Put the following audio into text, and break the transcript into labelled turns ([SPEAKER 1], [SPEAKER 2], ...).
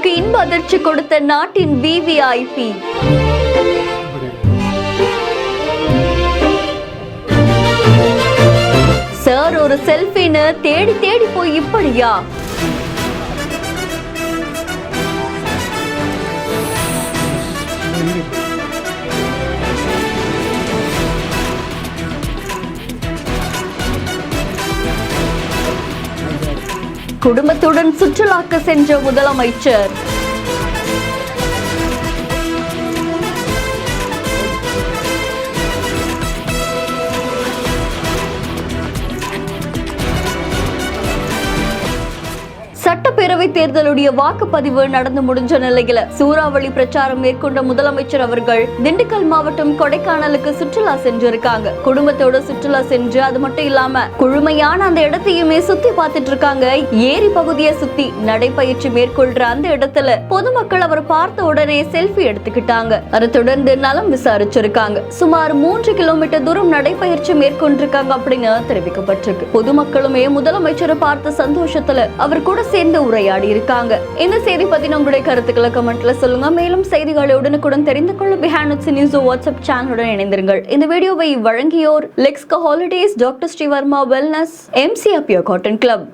[SPEAKER 1] மக்களுக்கு இன்ப அதிர்ச்சி கொடுத்த நாட்டின் விவிஐபி. சார் ஒரு செல்ஃபின்னு தேடி தேடி போய் இப்படியா? குடும்பத்துடன் சுற்றுலாக்கு சென்ற முதலமைச்சர். சட்டப்பேரவை தேர்தலுடைய வாக்குப்பதிவு நடந்து முடிஞ்ச நிலையில சூறாவளி பிரச்சாரம் மேற்கொண்ட முதலமைச்சர் அவர்கள் திண்டுக்கல் மாவட்டம் கொடைக்கானலுக்கு சுற்றுலா சென்றிருக்காங்க. குடும்பத்தோட சுற்றுலா சென்று அது மட்டும் இல்லாம குழுமையான அந்த இடத்தையுமே சுத்தி பார்த்துட்டு இருக்காங்க. ஏரி பகுதியை சுத்தி நடைபயிற்சி மேற்கொள்ற அந்த இடத்துல பொதுமக்கள் அவர் பார்த்த உடனே செல்ஃபி எடுத்துக்கிட்டாங்க. அதை தொடர்ந்து நலம் விசாரிச்சிருக்காங்க. சுமார் 3 கிலோமீட்டர் தூரம் நடைபயிற்சி மேற்கொண்டிருக்காங்க அப்படின்னு தெரிவிக்கப்பட்டிருக்கு. பொதுமக்களுமே முதலமைச்சரை பார்த்த சந்தோஷத்துல அவர் கூட சேர்ந்து உரையாடி இருக்காங்க. இந்த செய்தி பத்தின உங்களுடைய கருத்துக்களை கமெண்ட்ல சொல்லுங்க. மேலும் செய்திகளை உடனுக்குடன் தெரிந்து கொள்ள பிஹைண்ட் நியூஸ் வாட்ஸ்அப் சேனலுடன் இணைந்திருங்கள். இந்த வீடியோவை வழங்கியோர் லெக்ஸ்கா holidays, doctor Srivarma wellness, MC அப்பியோ காட்டன் கிளப்.